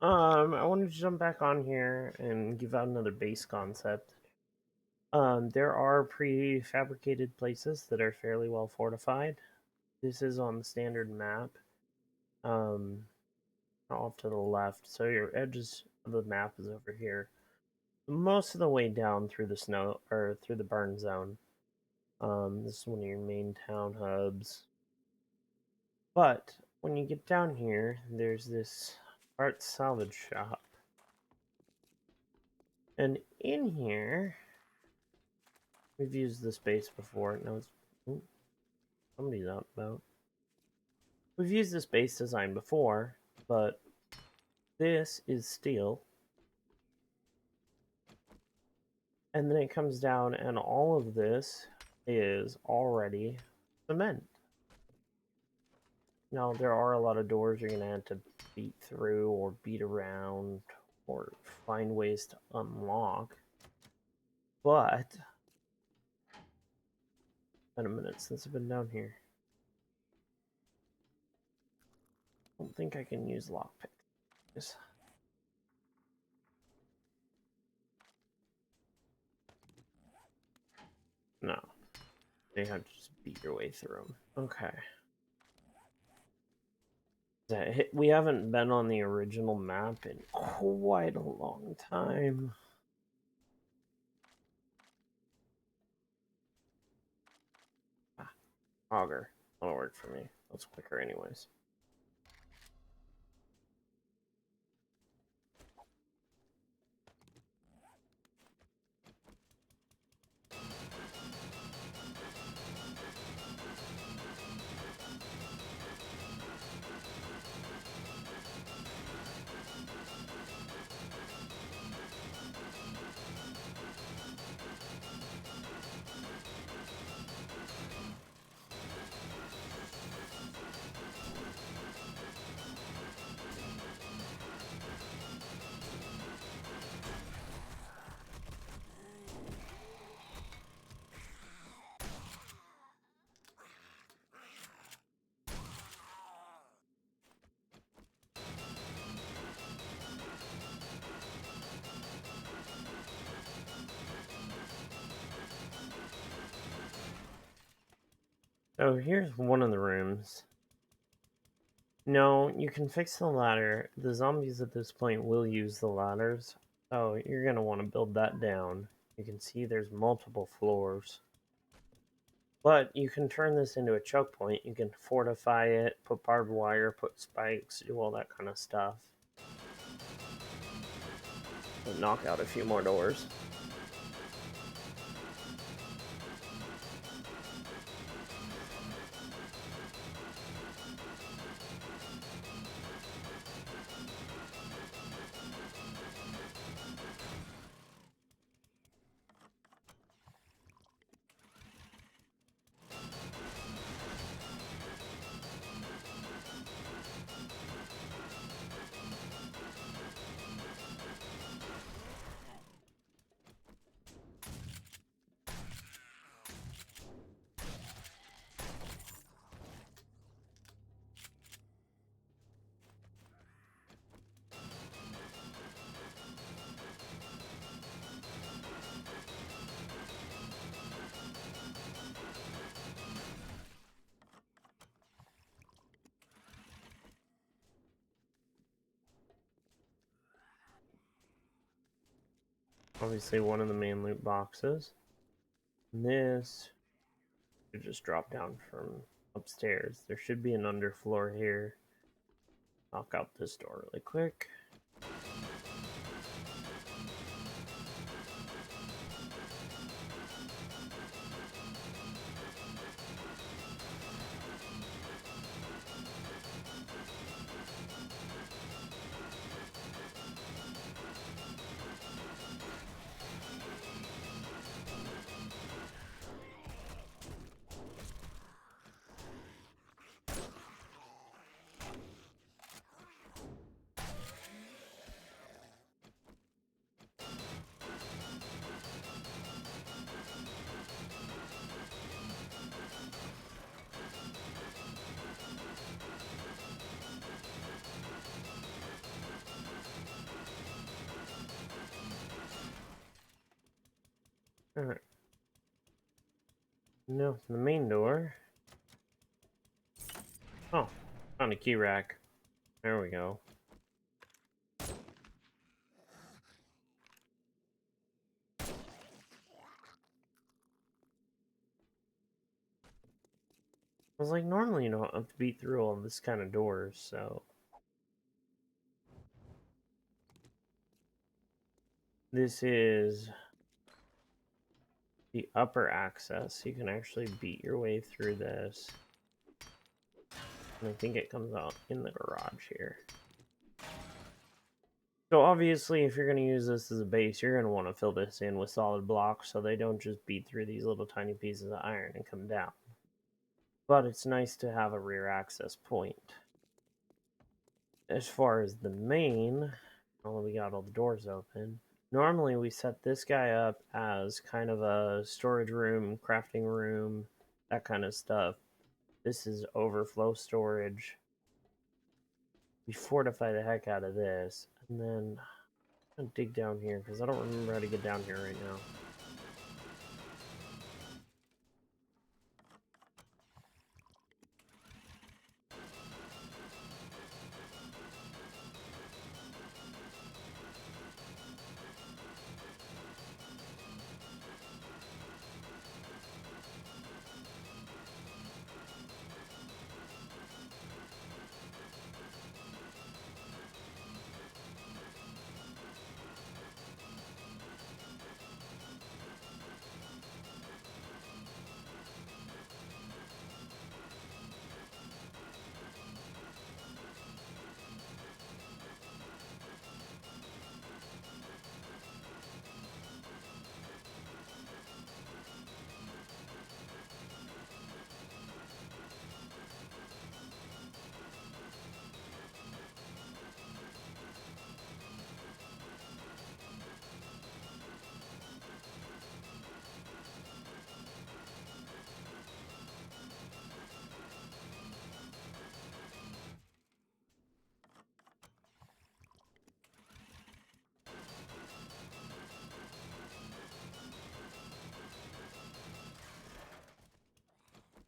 I wanted to jump back on here and give out another base concept. There are prefabricated places that are fairly well fortified. This is on the standard map, um, off to the left. So your edges of the map is over here, most of the way down through the snow or through the burn zone. This is one of your main town hubs. But when you get down here, there's this art salvage shop. And in here, we've used this base before. Now it's somebody's out about. We've used this base design before, but this is steel. And then it comes down, and all of this is already cement. Now, there are a lot of doors you're going to have to beat through or beat around or find ways to unlock. But, been a minute since I've been down here. I don't think I can use lockpicks. No. You have to just beat your way through them. Okay. We haven't been on the original map in quite a long time. Auger. That'll work for me. That's quicker anyways. So here's one of the rooms. No, you can fix the ladder. The zombies at this point will use the ladders. So you're going to want to build that down. You can see there's multiple floors. But you can turn this into a choke point. You can fortify it, put barbed wire, put spikes, do all that kind of stuff. And knock out a few more doors. Obviously one of the main loot boxes. And this should just drop down from upstairs. There should be an underfloor here. Knock out this door really quick. Alright. No, the main door. Oh, found a key rack. There we go. I was like, normally you don't have to beat through all this kind of doors, so. This is the upper access. You can actually beat your way through this. And I think it comes out in the garage here. So obviously, if you're going to use this as a base, you're going to want to fill this in with solid blocks so they don't just beat through these little tiny pieces of iron and come down. But it's nice to have a rear access point. As far as the main, well, we got all the doors open. Normally, we set this guy up as kind of a storage room, crafting room, that kind of stuff. This is overflow storage. We fortify the heck out of this, and then I'm gonna dig down here because I don't remember how to get down here right now.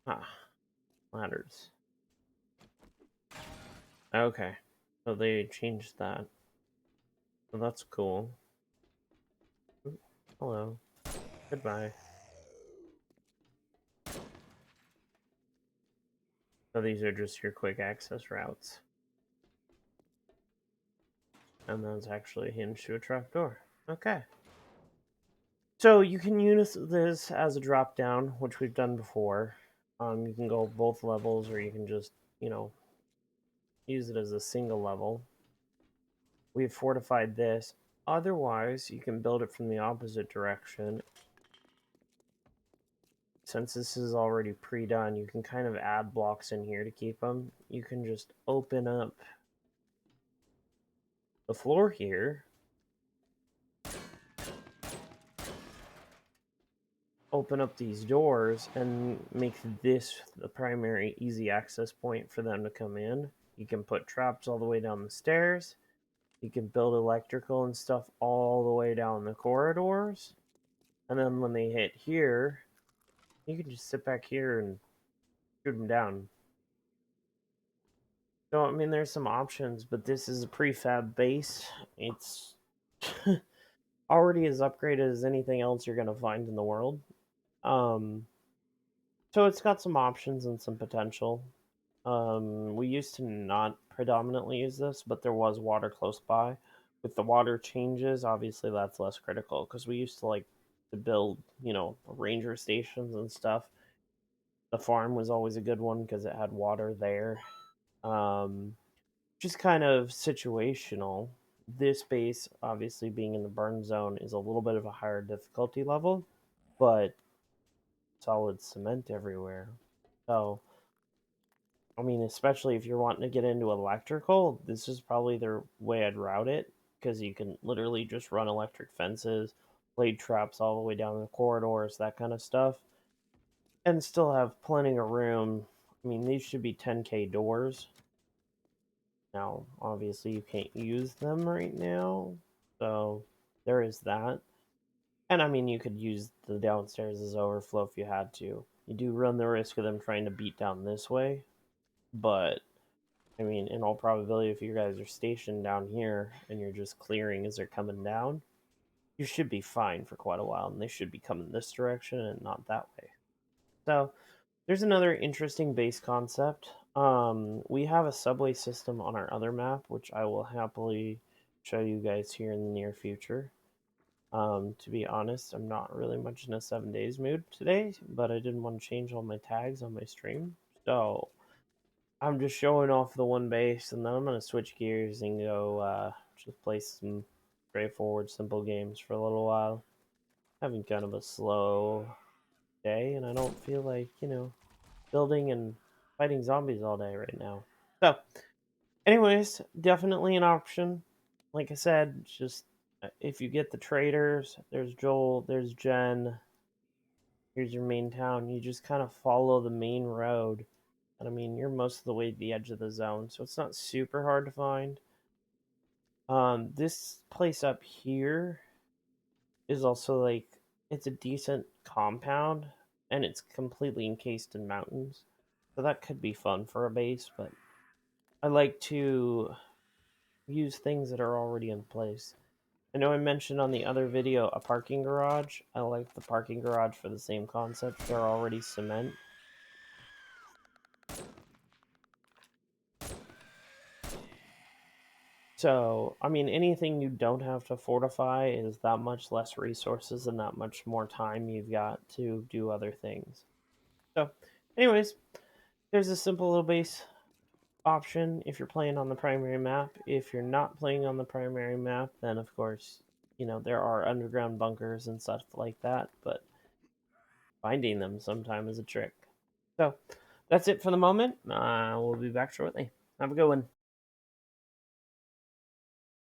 Ah, ladders. Okay, so they changed that. So that's cool. Hello. Goodbye. So these are just your quick access routes. And that's actually a hinge to a trapdoor. Okay. So you can use this as a drop down, which we've done before. You can go both levels, or you can just, use it as a single level. We've fortified this. Otherwise, you can build it from the opposite direction. Since this is already pre-done, you can kind of add blocks in here to keep them. You can just open up the floor here. Open up these doors and make this the primary easy access point for them to come in. You can put traps all the way down the stairs. You can build electrical and stuff all the way down the corridors. And then when they hit here, you can just sit back here and shoot them down. So, I mean, there's some options, but this is a prefab base. It's already as upgraded as anything else you're going to find in the world. Um, so it's got some options and some potential. We used to not predominantly use this, but there was water close by. With the water changes, obviously that's less critical because we used to like to build, ranger stations and stuff. The farm was always a good one because it had water there. Just kind of situational. This base, obviously being in the burn zone, is a little bit of a higher difficulty level, but solid cement everywhere. So I mean, especially if you're wanting to get into electrical, this is probably the way I'd route it because you can literally just run electric fences, blade traps all the way down the corridors, that kind of stuff, and still have plenty of room. I mean, these should be 10K doors. Now, obviously, you can't use them right now, so there is that. And I mean, you could use the downstairs as overflow if you had to. You do run the risk of them trying to beat down this way, but I mean, in all probability, if you guys are stationed down here and you're just clearing as they're coming down, you should be fine for quite a while, and they should be coming this direction and not that way. So there's another interesting base concept. We have a subway system on our other map, which I will happily show you guys here in the near future. To be honest, I'm not really much in a 7 days mood today, but I didn't want to change all my tags on my stream. So I'm just showing off the one base, and then I'm going to switch gears and go just play some straightforward, simple games for a little while. Having kind of a slow day, and I don't feel like, building and fighting zombies all day right now. So, anyways, definitely an option. Like I said, just if you get the traders, there's Joel, there's Jen, here's your main town. You just kind of follow the main road. And I mean, you're most of the way to the edge of the zone, so it's not super hard to find. This place up here is also like it's a decent compound, and it's completely encased in mountains, so that could be fun for a base. But I like to use things that are already in place. I know I mentioned on the other video a parking garage. I like the parking garage for the same concept. They're already cement. So, I mean, anything you don't have to fortify is that much less resources and that much more time you've got to do other things. So, anyways, there's a simple little base option if you're playing on the primary map. If you're not playing on the primary map, then of course, there are underground bunkers and stuff like that, but finding them sometime is a trick. So, that's it for the moment. We'll be back shortly. Have a good one.